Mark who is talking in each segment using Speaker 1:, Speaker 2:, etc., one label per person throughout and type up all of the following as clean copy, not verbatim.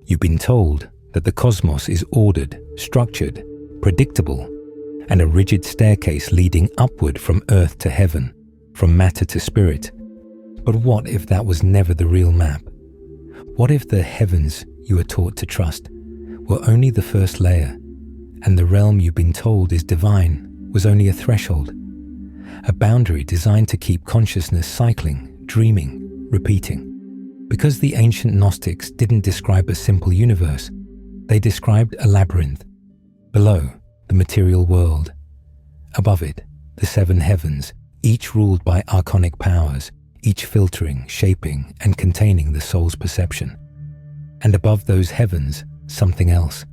Speaker 1: You've been told that the cosmos is ordered, structured, predictable, and a rigid staircase leading upward from earth to heaven, from matter to spirit. But what if that was never the real map? What if the heavens you were taught to trust were only the first layer, and the realm you've been told is divine was only a threshold, a boundary designed to keep consciousness cycling, dreaming, repeating? Because the ancient Gnostics didn't describe a simple universe, they described a labyrinth. Below, the material world. Above it, the seven heavens, each ruled by Archonic powers, each filtering, shaping, and containing the soul's perception. And above those heavens, something else.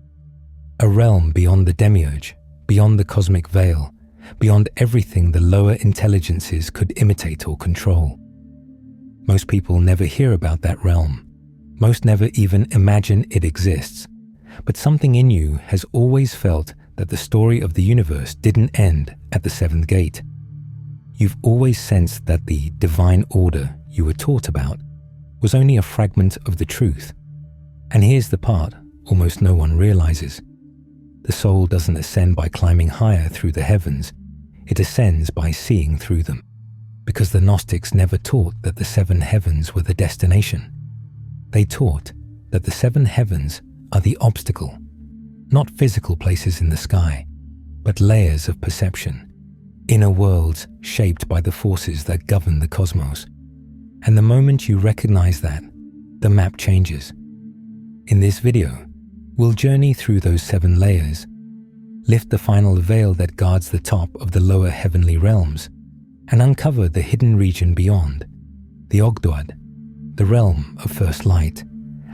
Speaker 1: A realm beyond the Demiurge, beyond the cosmic veil, beyond everything the lower intelligences could imitate or control. Most people never hear about that realm. Most never even imagine it exists. But something in you has always felt that the story of the universe didn't end at the seventh gate. You've always sensed that the divine order you were taught about was only a fragment of the truth. And here's the part almost no one realizes. The soul doesn't ascend by climbing higher through the heavens. It ascends by seeing through them. Because the Gnostics never taught that the seven heavens were the destination. They taught that the seven heavens are the obstacle, not physical places in the sky, but layers of perception, inner worlds shaped by the forces that govern the cosmos. And the moment you recognize that, the map changes. In this video, we'll journey through those seven layers, lift the final veil that guards the top of the lower heavenly realms, and uncover the hidden region beyond, the Ogdoad, the realm of first light,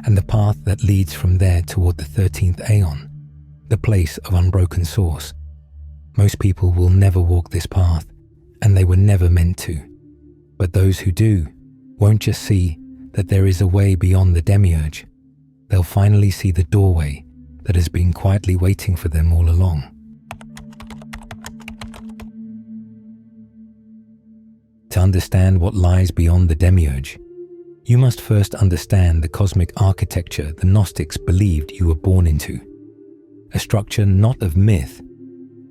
Speaker 1: and the path that leads from there toward the 13th Aeon, the place of unbroken source. Most people will never walk this path, and they were never meant to. But those who do won't just see that there is a way beyond the Demiurge. They'll finally see the doorway that has been quietly waiting for them all along. To understand what lies beyond the Demiurge, you must first understand the cosmic architecture the Gnostics believed you were born into. A structure not of myth,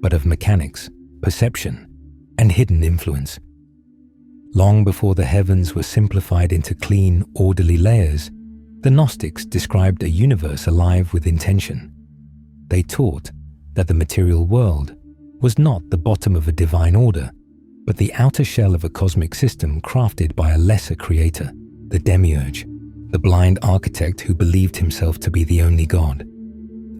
Speaker 1: but of mechanics, perception, and hidden influence. Long before the heavens were simplified into clean, orderly layers, the Gnostics described a universe alive with intention. They taught that the material world was not the bottom of a divine order, but the outer shell of a cosmic system crafted by a lesser creator, the Demiurge, the blind architect who believed himself to be the only god.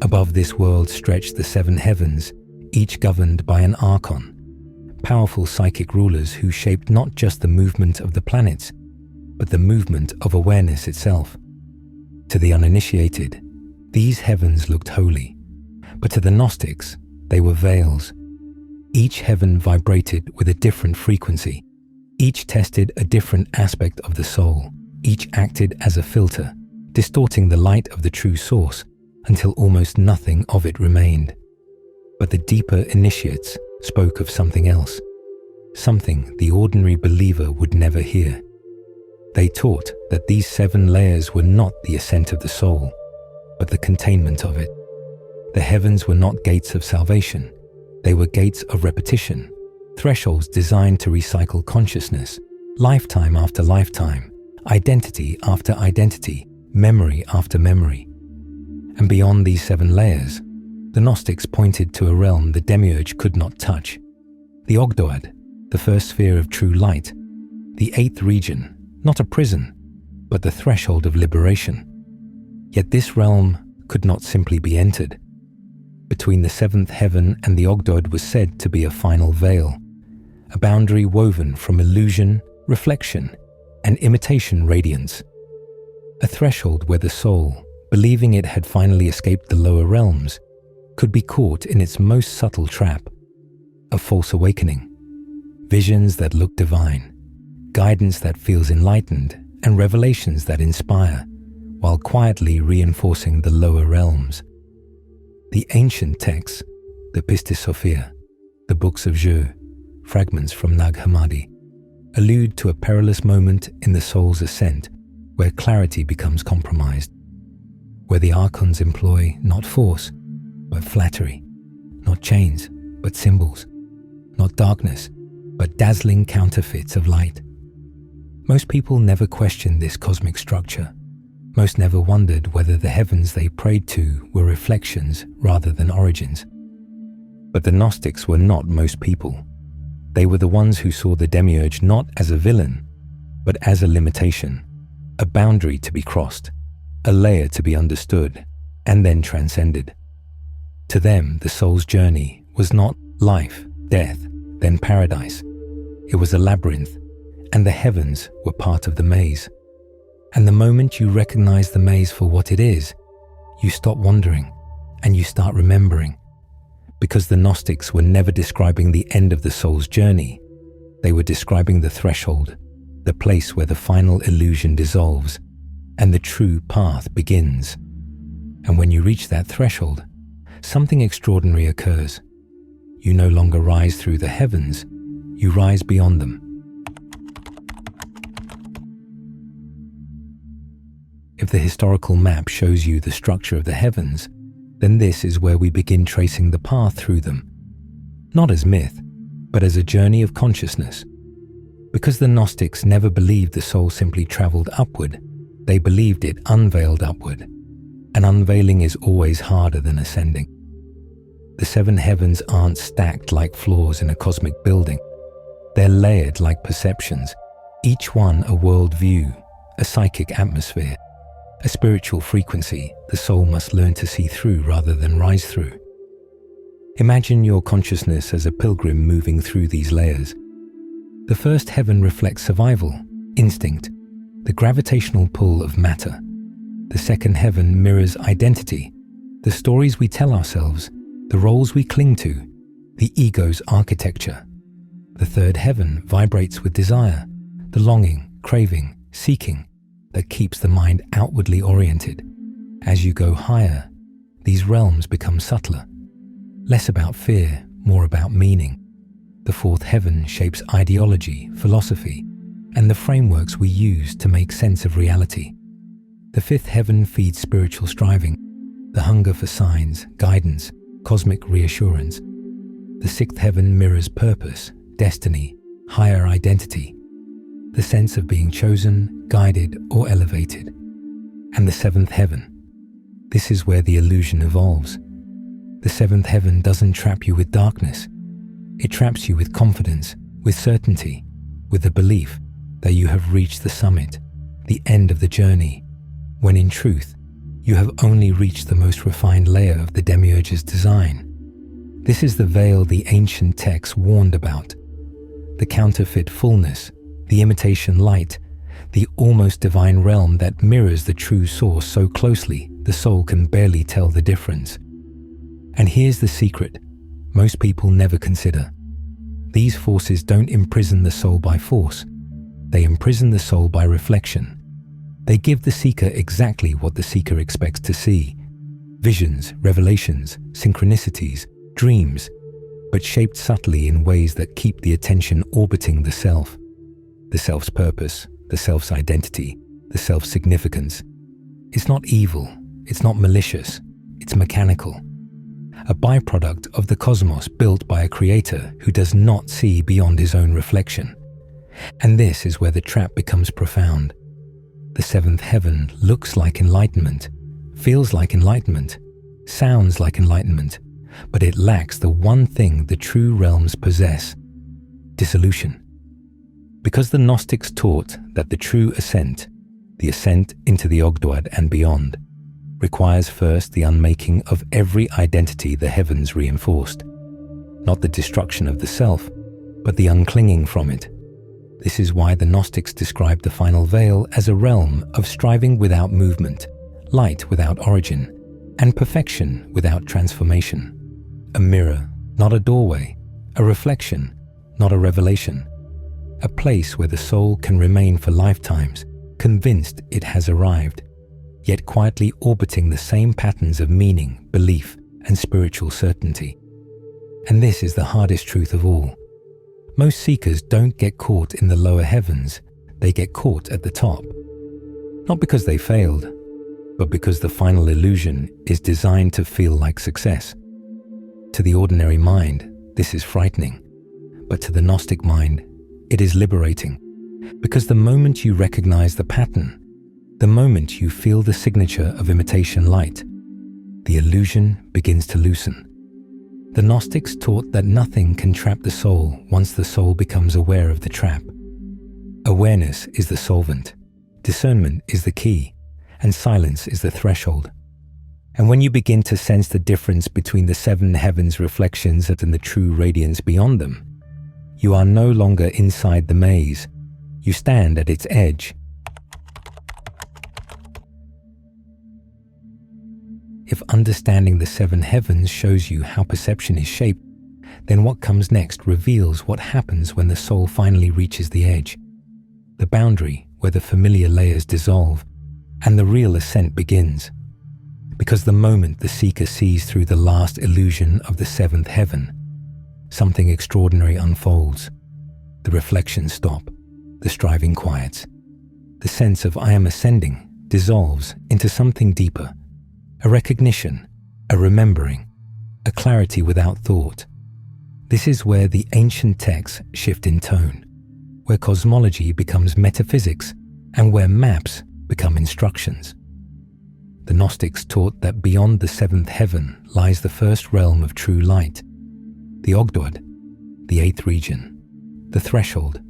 Speaker 1: Above this world stretched the seven heavens, each governed by an Archon, powerful psychic rulers who shaped not just the movement of the planets, but the movement of awareness itself. To the uninitiated, these heavens looked holy, but to the Gnostics, they were veils. Each heaven vibrated with a different frequency. Each tested a different aspect of the soul. Each acted as a filter, distorting the light of the true source until almost nothing of it remained. But the deeper initiates spoke of something else, something the ordinary believer would never hear. They taught that these seven layers were not the ascent of the soul, but the containment of it. The heavens were not gates of salvation. They were gates of repetition, thresholds designed to recycle consciousness, lifetime after lifetime, identity after identity, memory after memory. And beyond these seven layers, the Gnostics pointed to a realm the Demiurge could not touch. The Ogdoad, the first sphere of true light, the eighth region, not a prison, but the threshold of liberation. Yet this realm could not simply be entered. Between the seventh heaven and the Ogdoad was said to be a final veil, a boundary woven from illusion, reflection, and imitation radiance. A threshold where the soul, believing it had finally escaped the lower realms, could be caught in its most subtle trap, a false awakening. Visions that look divine, guidance that feels enlightened, and revelations that inspire, while quietly reinforcing the lower realms. The ancient texts, the Pistis Sophia, the books of Jeu, fragments from Nag Hammadi, allude to a perilous moment in the soul's ascent where clarity becomes compromised. where the Archons employ not force, but flattery, not chains, but symbols, not darkness, but dazzling counterfeits of light. Most people never questioned this cosmic structure. Most never wondered whether the heavens they prayed to were reflections rather than origins. But the Gnostics were not most people. They were the ones who saw the Demiurge not as a villain, but as a limitation, a boundary to be crossed, a layer to be understood, and then transcended. To them, the soul's journey was not life, death, then paradise. It was a labyrinth, and the heavens were part of the maze. And the moment you recognize the maze for what it is, you stop wandering and you start remembering. Because the Gnostics were never describing the end of the soul's journey, they were describing the threshold, the place where the final illusion dissolves and the true path begins. And when you reach that threshold, something extraordinary occurs. You no longer rise through the heavens, you rise beyond them. If the historical map shows you the structure of the heavens, then this is where we begin tracing the path through them, not as myth, but as a journey of consciousness. Because the Gnostics never believed the soul simply traveled upward, they believed it unveiled upward, and unveiling is always harder than ascending. The seven heavens aren't stacked like floors in a cosmic building. They're layered like perceptions, each one a world view, a psychic atmosphere, a spiritual frequency the soul must learn to see through rather than rise through. Imagine your consciousness as a pilgrim moving through these layers. The first heaven reflects survival, instinct, the gravitational pull of matter. The second heaven mirrors identity, the stories we tell ourselves, the roles we cling to, the ego's architecture. The third heaven vibrates with desire, the longing, craving, seeking that keeps the mind outwardly oriented. As you go higher, these realms become subtler, less about fear, more about meaning. The fourth heaven shapes ideology, philosophy, and the frameworks we use to make sense of reality. The fifth heaven feeds spiritual striving, the hunger for signs, guidance, cosmic reassurance. The sixth heaven mirrors purpose, destiny, higher identity, the sense of being chosen, guided, or elevated. And the seventh heaven. This is where the illusion evolves. The seventh heaven doesn't trap you with darkness. It traps you with confidence, with certainty, with the belief that you have reached the summit, the end of the journey, when in truth, you have only reached the most refined layer of the Demiurge's design. This is the veil the ancient texts warned about, the counterfeit fullness, the imitation light, the almost divine realm that mirrors the true source so closely the soul can barely tell the difference. And here's the secret most people never consider. These forces don't imprison the soul by force. They imprison the soul by reflection. They give the seeker exactly what the seeker expects to see. Visions, revelations, synchronicities, dreams, but shaped subtly in ways that keep the attention orbiting the self. The self's purpose, the self's identity, the self's significance. It's not evil, it's not malicious, it's mechanical. A byproduct of the cosmos built by a creator who does not see beyond his own reflection. And this is where the trap becomes profound. The seventh heaven looks like enlightenment, feels like enlightenment, sounds like enlightenment, but it lacks the one thing the true realms possess: dissolution. Because the Gnostics taught that the true ascent, the ascent into the Ogdoad and beyond, requires first the unmaking of every identity the heavens reinforced. Not the destruction of the self, but the unclinging from it. This is why the Gnostics described the final veil as a realm of striving without movement, light without origin, and perfection without transformation. A mirror, not a doorway, a reflection, not a revelation. A place where the soul can remain for lifetimes, convinced it has arrived, yet quietly orbiting the same patterns of meaning, belief, and spiritual certainty. And this is the hardest truth of all. Most seekers don't get caught in the lower heavens, they get caught at the top. Not because they failed, but because the final illusion is designed to feel like success. To the ordinary mind, this is frightening, but to the Gnostic mind, it is liberating, because the moment you recognize the pattern, the moment you feel the signature of imitation light, the illusion begins to loosen. The Gnostics taught that nothing can trap the soul once the soul becomes aware of the trap. Awareness is the solvent, discernment is the key, and silence is the threshold. And when you begin to sense the difference between the seven heavens' reflections and the true radiance beyond them, you are no longer inside the maze, you stand at its edge. If understanding the seven heavens shows you how perception is shaped, then what comes next reveals what happens when the soul finally reaches the edge, the boundary where the familiar layers dissolve and the real ascent begins. Because the moment the seeker sees through the last illusion of the seventh heaven, something extraordinary unfolds. The reflections stop, the striving quiets. The sense of I am ascending dissolves into something deeper, a recognition, a remembering, a clarity without thought. This is where the ancient texts shift in tone, where cosmology becomes metaphysics, and where maps become instructions. The Gnostics taught that beyond the seventh heaven lies the first realm of true light, the Ogdoad, the eighth region, the threshold,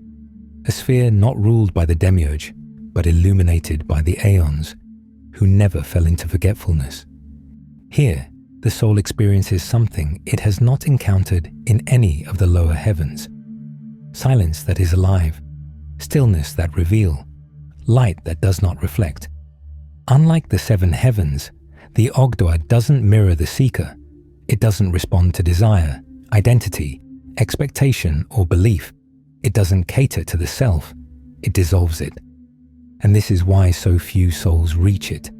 Speaker 1: a sphere not ruled by the Demiurge, but illuminated by the Aeons, who never fell into forgetfulness. Here, the soul experiences something it has not encountered in any of the lower heavens. Silence that is alive, stillness that reveal, light that does not reflect. Unlike the seven heavens, the Ogdoad doesn't mirror the seeker. It doesn't respond to desire, identity, expectation, or belief. It doesn't cater to the self. It dissolves it. And this is why so few souls reach it,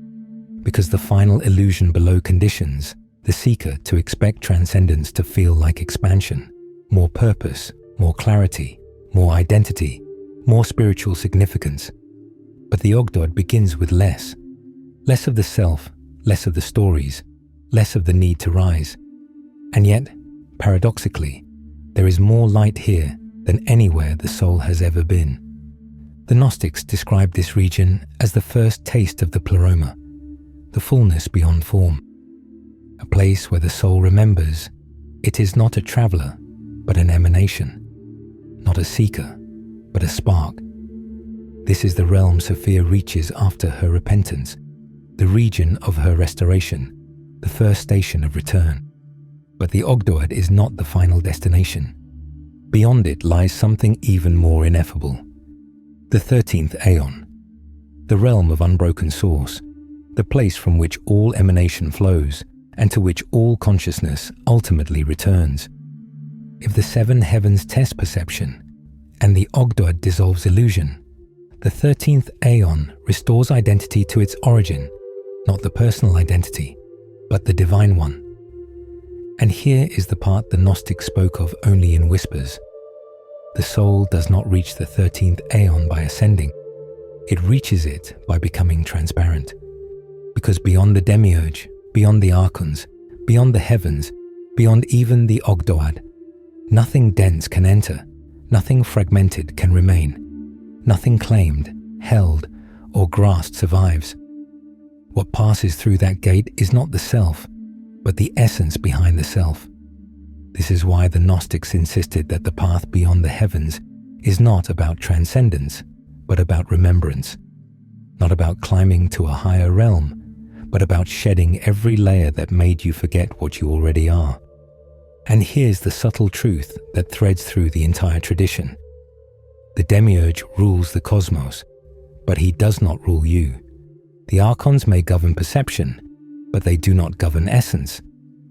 Speaker 1: because the final illusion below conditions the seeker to expect transcendence to feel like expansion, more purpose, more clarity, more identity, more spiritual significance. But the Ogdoad begins with less of the self, less of the stories, less of the need to rise. And yet, paradoxically, there is more light here than anywhere the soul has ever been. The Gnostics described this region as the first taste of the Pleroma, the fullness beyond form, a place where the soul remembers it is not a traveler, but an emanation, not a seeker, but a spark. This is the realm Sophia reaches after her repentance, the region of her restoration, the first station of return. But the Ogdoad is not the final destination. Beyond it lies something even more ineffable. The 13th Aeon, the realm of unbroken source, the place from which all emanation flows and to which all consciousness ultimately returns. If the seven heavens test perception and the Ogdoad dissolves illusion, the 13th Aeon restores identity to its origin, not the personal identity, but the divine one. And here is the part the Gnostics spoke of only in whispers. The soul does not reach the 13th Aeon by ascending. It reaches it by becoming transparent. Because beyond the Demiurge, beyond the Archons, beyond the heavens, beyond even the Ogdoad, nothing dense can enter, nothing fragmented can remain, nothing claimed, held, or grasped survives. What passes through that gate is not the self, but the essence behind the self. This is why the Gnostics insisted that the path beyond the heavens is not about transcendence, but about remembrance. Not about climbing to a higher realm, but about shedding every layer that made you forget what you already are. And here's the subtle truth that threads through the entire tradition. The Demiurge rules the cosmos, but he does not rule you. The Archons may govern perception, but they do not govern essence.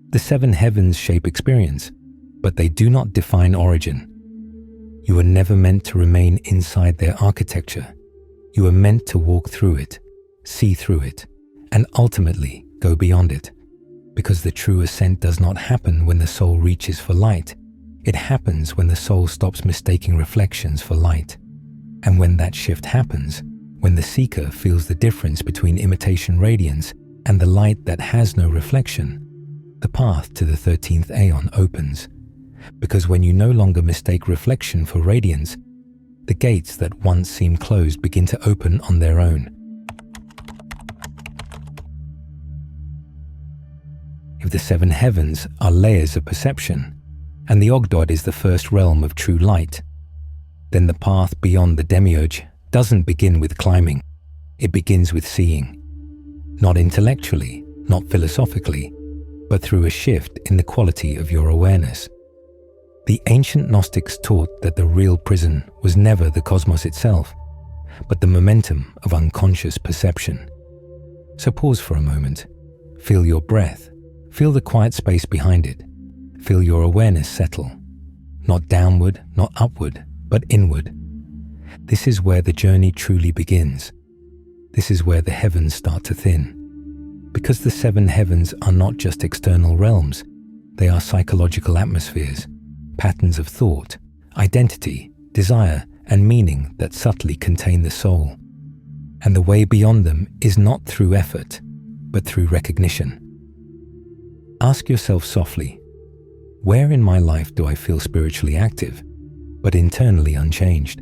Speaker 1: The seven heavens shape experience, but they do not define origin. You were never meant to remain inside their architecture. You were meant to walk through it, see through it, and ultimately go beyond it. Because the true ascent does not happen when the soul reaches for light. It happens when the soul stops mistaking reflections for light. And when that shift happens, When the seeker feels the difference between imitation radiance and the light that has no reflection, the path to the 13th Aeon opens. Because when you no longer mistake reflection for radiance, the gates that once seemed closed begin to open on their own. If the seven heavens are layers of perception, and the Ogdoad is the first realm of true light, then the path beyond the Demiurge doesn't begin with climbing, it begins with seeing. Not intellectually, not philosophically, but through a shift in the quality of your awareness. The ancient Gnostics taught that the real prison was never the cosmos itself, but the momentum of unconscious perception. So pause for a moment, feel your breath, feel the quiet space behind it, feel your awareness settle. Not downward, not upward, but inward. This is where the journey truly begins. This is where the heavens start to thin. Because the seven heavens are not just external realms, they are psychological atmospheres, patterns of thought, identity, desire, and meaning that subtly contain the soul. And the way beyond them is not through effort, but through recognition. Ask yourself softly, where in my life do I feel spiritually active, but internally unchanged?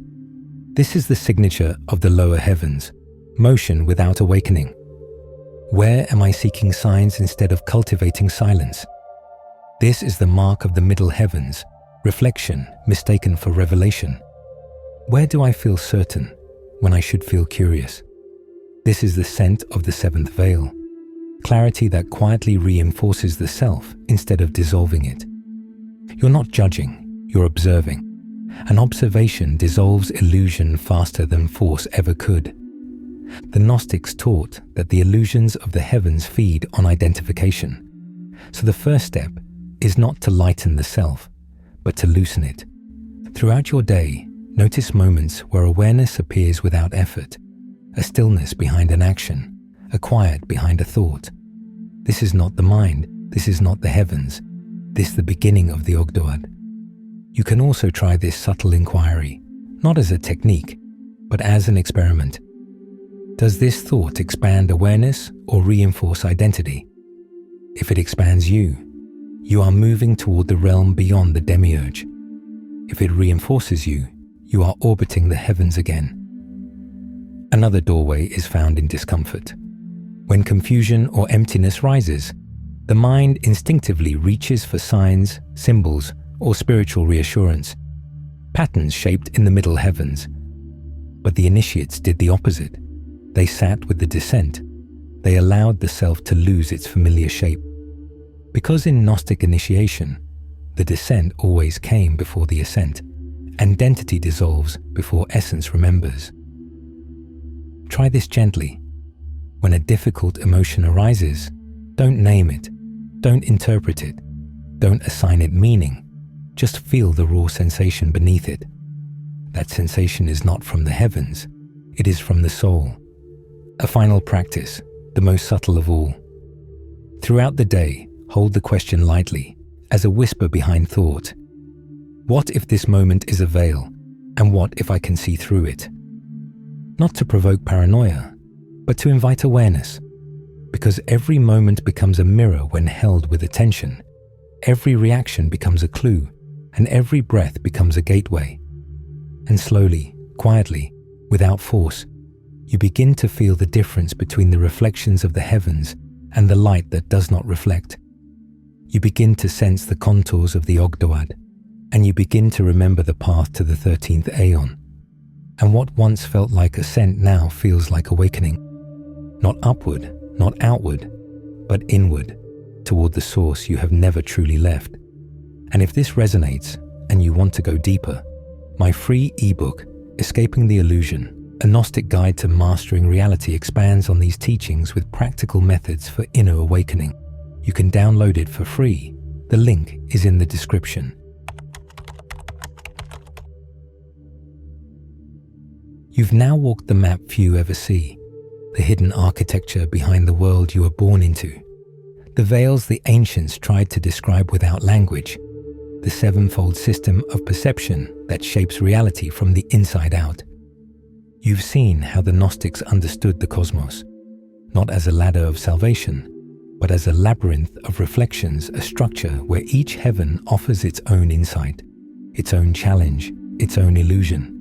Speaker 1: This is the signature of the lower heavens, motion without awakening. Where am I seeking signs instead of cultivating silence? This is the mark of the middle heavens, reflection mistaken for revelation. Where do I feel certain when I should feel curious? This is the scent of the seventh veil, clarity that quietly reinforces the self instead of dissolving it. You're not judging, you're observing. An observation dissolves illusion faster than force ever could. The Gnostics taught that the illusions of the heavens feed on identification. So the first step is not to lighten the self, but to loosen it. Throughout your day, notice moments where awareness appears without effort, a stillness behind an action, a quiet behind a thought. This is not the mind, this is not the heavens, this is the beginning of the Ogdoad. You can also try this subtle inquiry, not as a technique, but as an experiment. Does this thought expand awareness or reinforce identity? If it expands you, you are moving toward the realm beyond the Demiurge. If it reinforces you, you are orbiting the heavens again. Another doorway is found in discomfort. When confusion or emptiness rises, the mind instinctively reaches for signs, symbols, or spiritual reassurance, patterns shaped in the middle heavens. But the initiates did the opposite. They sat with the descent. They allowed the self to lose its familiar shape. Because in Gnostic initiation, the descent always came before the ascent, and identity dissolves before essence remembers. Try this gently. When a difficult emotion arises, don't name it, don't interpret it, don't assign it meaning. Just feel the raw sensation beneath it. That sensation is not from the heavens, it is from the soul. A final practice, the most subtle of all. Throughout the day, hold the question lightly, as a whisper behind thought. What if this moment is a veil, and what if I can see through it? Not to provoke paranoia, but to invite awareness, because every moment becomes a mirror when held with attention. Every reaction becomes a clue, and every breath becomes a gateway. And slowly, quietly, without force, you begin to feel the difference between the reflections of the heavens and the light that does not reflect. You begin to sense the contours of the Ogdoad, and you begin to remember the path to the 13th Aeon. And what once felt like ascent now feels like awakening. Not upward, not outward, but inward, toward the source you have never truly left. And if this resonates, and you want to go deeper, my free ebook, Escaping the Illusion, a Gnostic guide to mastering reality, expands on these teachings with practical methods for inner awakening. You can download it for free. The link is in the description. You've now walked the map few ever see, the hidden architecture behind the world you were born into, the veils the ancients tried to describe without language, the sevenfold system of perception that shapes reality from the inside out. You've seen how the Gnostics understood the cosmos, not as a ladder of salvation, but as a labyrinth of reflections, a structure where each heaven offers its own insight, its own challenge, its own illusion.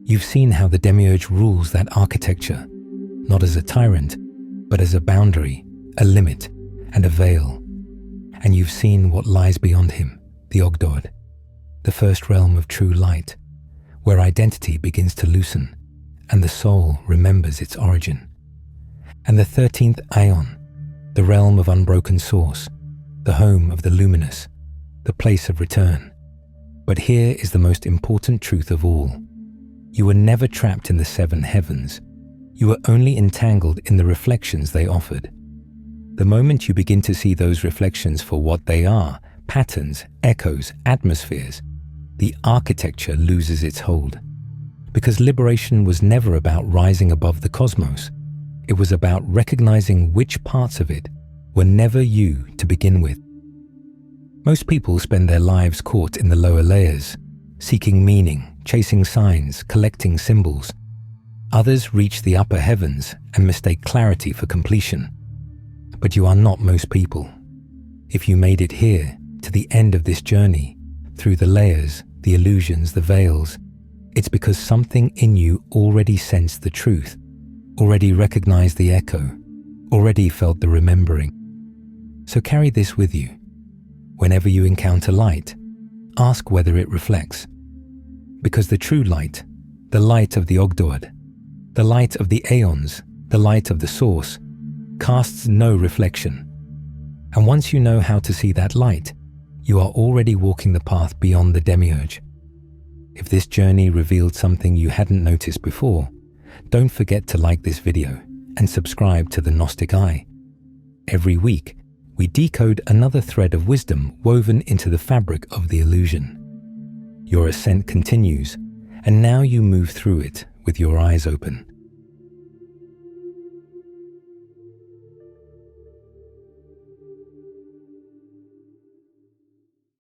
Speaker 1: You've seen how the Demiurge rules that architecture, not as a tyrant, but as a boundary, a limit, and a veil. And you've seen what lies beyond him, the Ogdoad, the first realm of true light, where identity begins to loosen, and the soul remembers its origin. And the 13th Aeon, the realm of unbroken source, the home of the luminous, the place of return. But here is the most important truth of all. You were never trapped in the 7 heavens. You were only entangled in the reflections they offered. The moment you begin to see those reflections for what they are, patterns, echoes, atmospheres, the architecture loses its hold. Because liberation was never about rising above the cosmos. It was about recognizing which parts of it were never you to begin with. Most people spend their lives caught in the lower layers, seeking meaning, chasing signs, collecting symbols. Others reach the upper heavens and mistake clarity for completion. But you are not most people. If you made it here, to the end of this journey, through the layers, the illusions, the veils, it's because something in you already sensed the truth, already recognized the echo, already felt the remembering. So carry this with you. Whenever you encounter light, ask whether it reflects. Because the true light, the light of the Ogdoad, the light of the Aeons, the light of the source, casts no reflection. And once you know how to see that light, you are already walking the path beyond the Demiurge. If this journey revealed something you hadn't noticed before, don't forget to like this video and subscribe to the Gnostic Eye. Every week, we decode another thread of wisdom woven into the fabric of the illusion. Your ascent continues, and now you move through it with your eyes open.